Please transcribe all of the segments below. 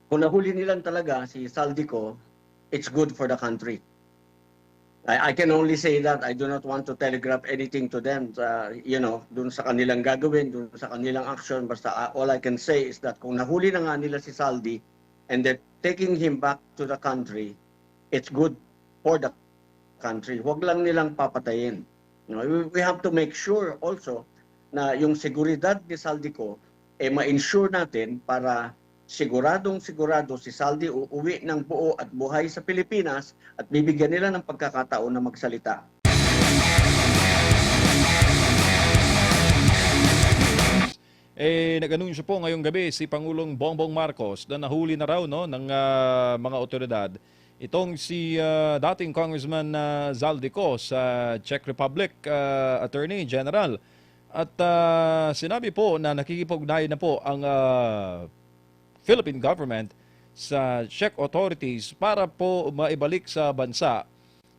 Kung nahuli nilang talaga si Saldico, it's good for the country. I can only say that. I do not want to telegraph anything to them, dun sa kanilang gagawin, dun sa kanilang action. Basta all I can say is that kung nahuli na nga nila si Saldi and they're taking him back to the country, it's good for the country. Huwag lang nilang papatayin. We have to make sure also na yung seguridad ni Saldico ma-ensure natin para sigurado si Saldi uuwi ng buo at buhay sa Pilipinas at bibigyan nila ng pagkakataon na magsalita. Nag-anunsyo po ngayong gabi si Pangulong Bongbong Marcos na nahuli na raw ng mga otoridad itong si dating Congressman Zaldico sa Czech Republic Attorney General. At sinabi po na nakikipag-ugnayan na po ang Philippine government sa Czech authorities para po maibalik sa bansa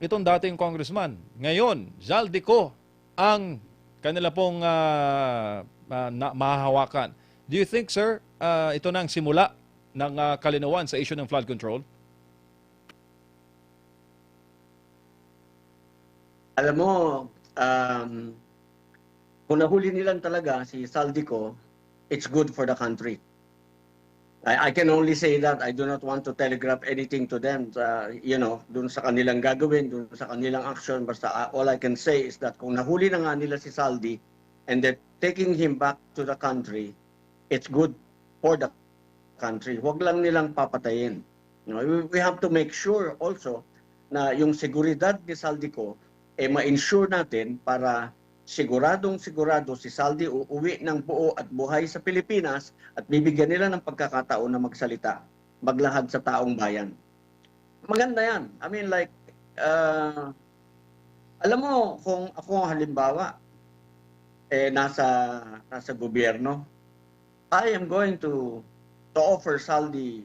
itong dating congressman. Ngayon, Zaldico ang kanila pong mahahawakan. Do you think, sir, ito na ang simula ng kalinawan sa issue ng flood control? Alam mo, kung nahuli nilang talaga si Saldico, it's good for the country. I can only say that. I do not want to telegraph anything to them, dun sa kanilang gagawin, dun sa kanilang action. Basta all I can say is that kung nahuli na nga nila si Saldi and they're taking him back to the country, it's good for the country. Huwag lang nilang papatayin. We have to make sure also na yung seguridad ni Saldico ma-ensure natin para sigurado si Saldi uuwi ng buo at buhay sa Pilipinas at bibigyan nila ng pagkakataon na magsalita, maglahad sa taong bayan. Maganda yan. I mean, like, alam mo, kung ako halimbawa, nasa gobyerno, I am going to offer Saldi,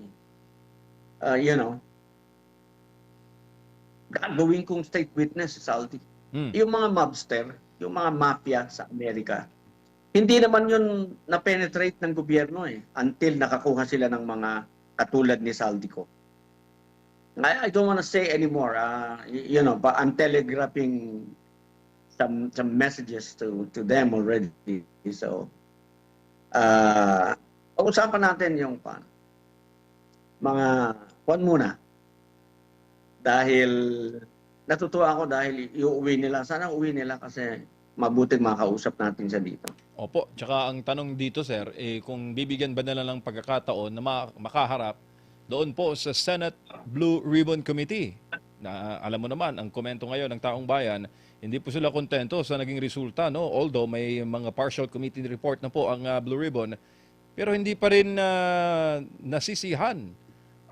gagawin kong state witness si Saldi. Yung mga mobster, yung mga mafia sa Amerika, hindi naman yun na-penetrate ng gobyerno until nakakuha sila ng mga katulad ni Saldico. I don't want to say anymore, but I'm telegraphing some messages to them already. So, pag-usapan natin yung mga muna. Dahil natutuwa ako dahil iuwi nila. Sana uwi nila kasi mabuting makausap natin siya dito. Opo. Tsaka ang tanong dito, sir, kung bibigyan ba nila ng pagkakataon na makaharap doon po sa Senate Blue Ribbon Committee. Na alam mo naman, ang komento ngayon ng taong bayan, hindi po sila kontento sa naging resulta. No? Although may mga partial committee report na po ang Blue Ribbon, pero hindi pa rin nasisihan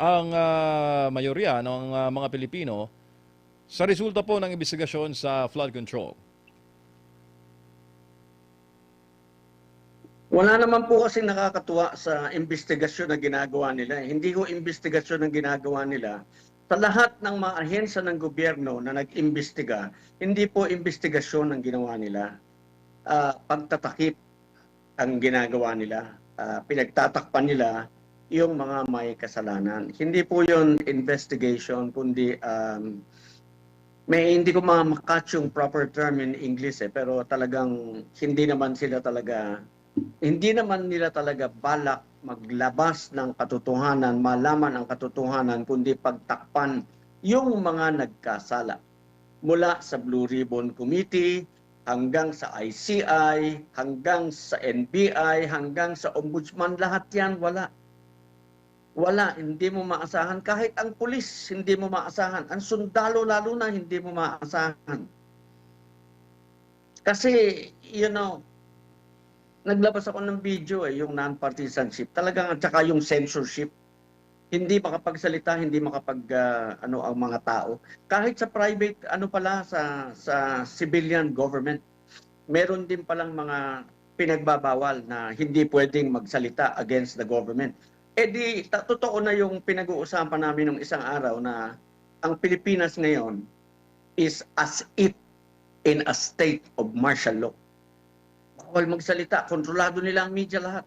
ang mayorya ng mga Pilipino sa resulta po ng investigasyon sa flood control. Wala naman po kasi nakakatuwa sa investigasyon na ginagawa nila. Hindi ko investigasyon ang ginagawa nila. Sa lahat ng mga ahensya ng gobyerno na nag-imbestiga, hindi po investigasyon ang ginawa nila. Pagtatakip ang ginagawa nila. Pinagtatakpan nila yung mga may kasalanan. Hindi po yun investigation, kundi hindi ko makatch yung proper term in English pero talagang hindi naman nila talaga balak maglabas ng katotohanan, malaman ang katotohanan, kundi pagtakpan yung mga nagkasala. Mula sa Blue Ribbon Committee, hanggang sa ICI, hanggang sa NBI, hanggang sa Ombudsman, lahat yan wala. Wala, hindi mo maasahan. Kahit ang pulis, hindi mo maasahan. Ang sundalo, lalo na, hindi mo maasahan. Kasi, naglabas ako ng video yung non-partisanship. Talagang, at saka yung censorship. Hindi makapagsalita, hindi ang mga tao. Kahit sa private, sa civilian government, meron din palang mga pinagbabawal na hindi pwedeng magsalita against the government. Totoo na yung pinag-uusapan namin ng isang araw na ang Pilipinas ngayon is as if in a state of martial law. Bawal magsalita, kontrolado nila ang media lahat.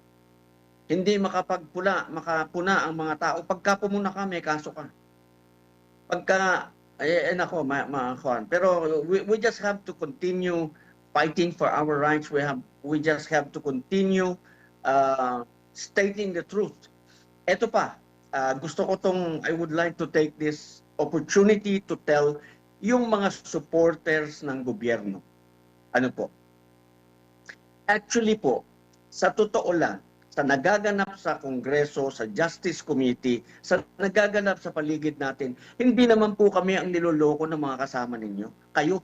Hindi makapuna ang mga tao. Pagka pumuna ka, may kaso ka. Pagka, nako, kuwan. Pero we just have to continue fighting for our rights. We just have to continue stating the truth. Ito pa, gusto ko I would like to take this opportunity to tell yung mga supporters ng gobyerno. Ano po? Actually po, sa totoo lang, sa nagaganap sa Kongreso, sa Justice Committee, sa nagaganap sa paligid natin, hindi naman po kami ang niloloko ng mga kasama ninyo. Kayo.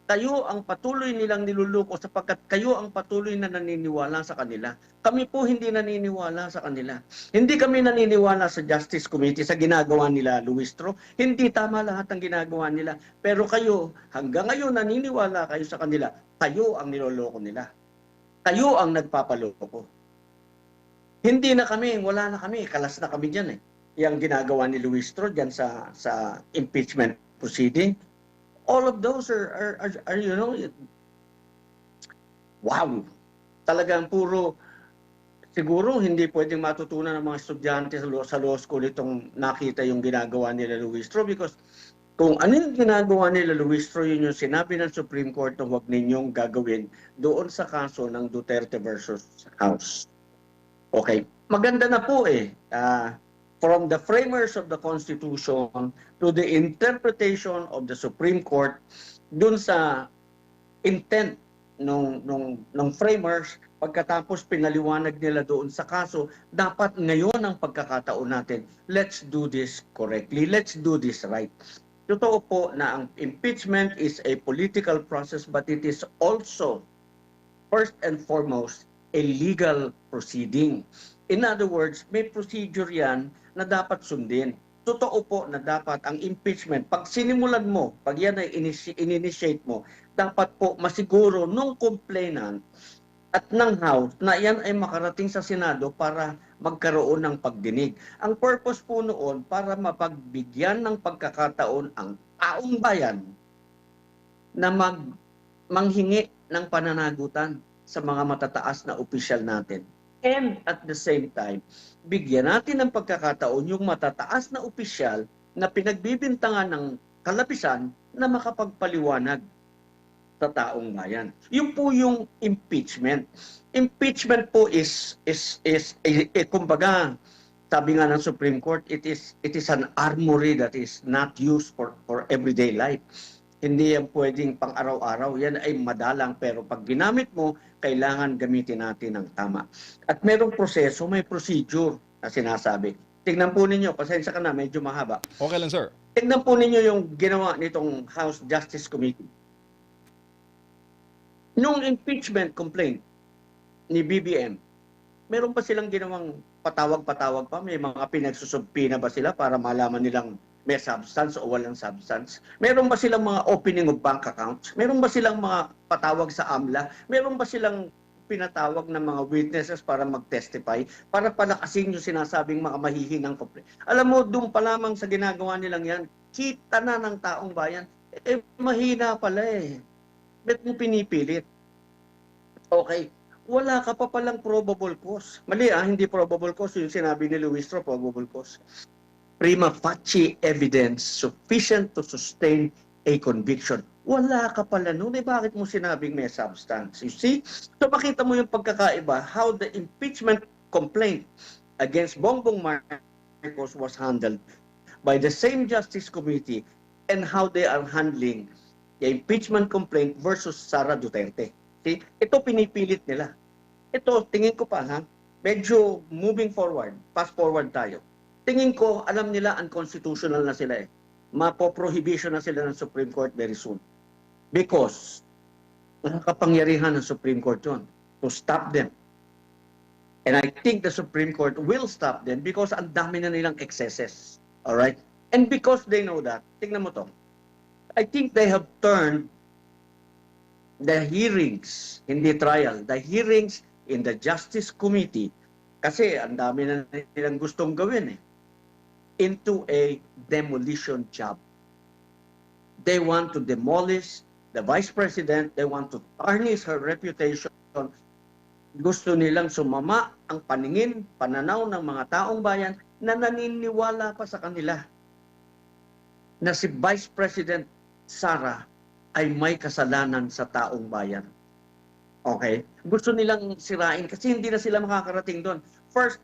Kayo ang patuloy nilang niluloko sapagkat kayo ang patuloy na naniniwala sa kanila. Kami po hindi naniniwala sa kanila. Hindi kami naniniwala sa Justice Committee sa ginagawa nila, Luistro. Hindi tama lahat ng ginagawa nila. Pero kayo, hanggang ngayon naniniwala kayo sa kanila. Kayo ang niloloko nila. Kayo ang nagpapaloko. Hindi na kami, wala na kami, kalas na kami dyan eh. Yang ginagawa ni Luistro dyan sa impeachment proceeding. All of those are you know, wow. Talagang puro, siguro hindi pwedeng matutunan ng mga estudyante sa law school itong nakita yung ginagawa nila Luistro because kung ano yung ginagawa nila Luistro, yun yung sinabi ng Supreme Court na huwag ninyong gagawin doon sa kaso ng Duterte versus House. Okay, maganda na po eh. From the framers of the Constitution to the interpretation of the Supreme Court, dun sa intent ng framers, pagkatapos pinaliwanag nila doon sa kaso, dapat ngayon ang pagkakataon natin, let's do this correctly, let's do this right. Totoo po na ang impeachment is a political process, but it is also, first and foremost, a legal proceeding. In other words, may procedure yan na dapat sundin. Totoo po na dapat ang impeachment, pag sinimulan mo, pag yan ay in-initiate mo, dapat po masiguro nung complainant at ng House na yan ay makarating sa Senado para magkaroon ng pagdinig. Ang purpose po noon para mapagbigyan ng pagkakataon ang taong bayan na manghingi ng pananagutan sa mga matataas na opisyal natin. And at the same time, bigyan natin ng pagkakataon yung matataas na opisyal na pinagbibintangan ng kalapisan na makapagpaliwanag sa taong bayan. Yun po yung impeachment. Impeachment po is kumbaga, sabi nga ng Supreme Court, it is an armory that is not used for everyday life. Hindi yan pwedeng pang araw-araw. Yan ay madalang pero pag ginamit mo, kailangan gamitin natin ng tama. At merong proseso, may procedure na sinasabi. Tingnan po ninyo, pasensya ka na, medyo mahaba. Okay lang, sir. Tingnan po ninyo yung ginawa nitong House Justice Committee. Nung impeachment complaint ni BBM, meron ba silang ginawang patawag-patawag pa? May mga pinagsusubpina ba sila para malaman nilang may substance o walang substance? Meron ba silang mga opening of bank accounts? Meron ba silang mga patawag sa AMLA? Meron ba silang pinatawag ng mga witnesses para mag-testify? Para palakasin yung sinasabing mga mahihinang complaint. Alam mo, doon pa lamang sa ginagawa nilang yan, kita na ng taong bayan, mahina pala eh. Ba't mo pinipilit? Okay. Wala ka pa palang probable cause. Mali hindi probable cause. Yung sinabi ni Luistro, probable cause. Prima facie evidence sufficient to sustain a conviction. Wala ka pala nun. Bakit mo sinabing may substance? You see? So makita mo yung pagkakaiba, how the impeachment complaint against Bongbong Marcos was handled by the same Justice Committee and how they are handling the impeachment complaint versus Sara Duterte. See? Ito pinipilit nila. Ito, tingin ko pa medyo moving forward, fast forward tayo. Tingin ko, alam nila unconstitutional na sila eh. Mapoprohibition na sila ng Supreme Court very soon. Because, nakakapangyarihan ng Supreme Court yun to stop them. And I think the Supreme Court will stop them because ang dami na nilang excesses. Alright? And because they know that, tingnan mo to, I think they have turned the hearings, hindi trial, the hearings in the Justice Committee, kasi ang dami na nilang gustong gawin eh, into a demolition job. They want to demolish the Vice President. They want to tarnish her reputation. gusto nilang sumama ang paningin, pananaw ng mga taong bayan na naniniwala pa sa kanila na si Vice President Sara ay may kasalanan sa taong bayan. Okay? Gusto nilang sirain kasi hindi na sila makakarating doon. First,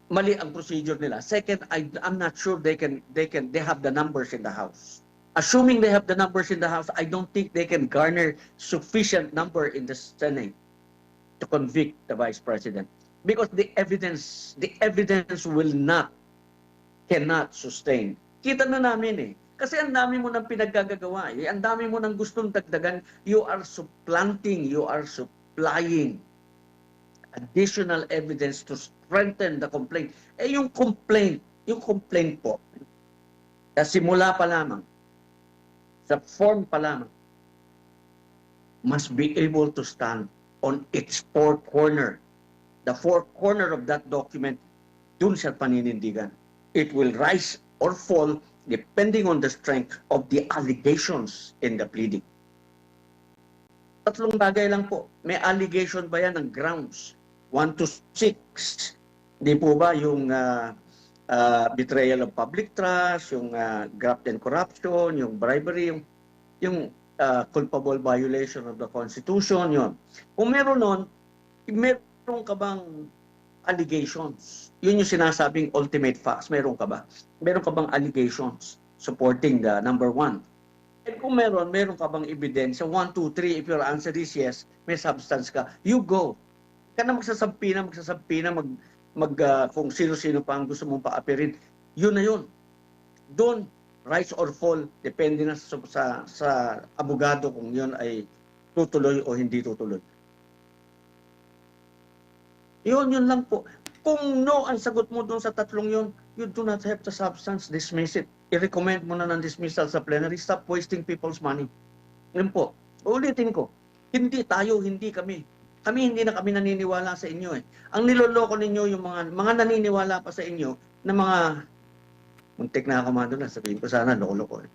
mali ang procedure nila. Second, I'm not sure they have the numbers in the House. Assuming they have the numbers in the House, I don't think they can garner sufficient number in the Senate to convict the Vice President. Because the evidence cannot sustain. Kita na namin eh. Kasi ang dami mo nang pinaggagawa eh. Ang dami mo nang gustong dagdagan. You are supplanting, you are supplying additional evidence to strengthen the complaint. Eh yung complaint po, sa simula pa lamang, sa form pa lamang, must be able to stand on its four corner. The four corner of that document, dun siya paninindigan. It will rise or fall depending on the strength of the allegations in the pleading. Tatlong bagay lang po. May allegation ba yan ng grounds? 1 to 6. Di po ba yung betrayal of public trust, yung graft and corruption, yung bribery, yung culpable violation of the Constitution, yun. Kung meron nun, meron ka bang allegations? Yun yung sinasabing ultimate facts. Meron ka ba? Meron ka bang allegations supporting the number 1? And kung meron ka bang ebidensya? 1, 2, 3, if your answer is yes, may substance ka, you go. Ka na magsasampi na, kung sino-sino pa ang gusto mong paapirin. Yun na yun. Doon, rise or fall, depende na sa abogado kung yun ay tutuloy o hindi tutuloy. Yun lang po. Kung no ang sagot mo doon sa tatlong yun, you do not have the substance, dismiss it. I-recommend mo na ng dismissal sa plenary. Stop wasting people's money. Yun po. Ulitin ko. Hindi kami. Hindi na kami naniniwala sa inyo eh. Ang niloloko ninyo yung mga naniniwala pa sa inyo na mga muntik na ako doon, sabihin ko sana lolo ko eh.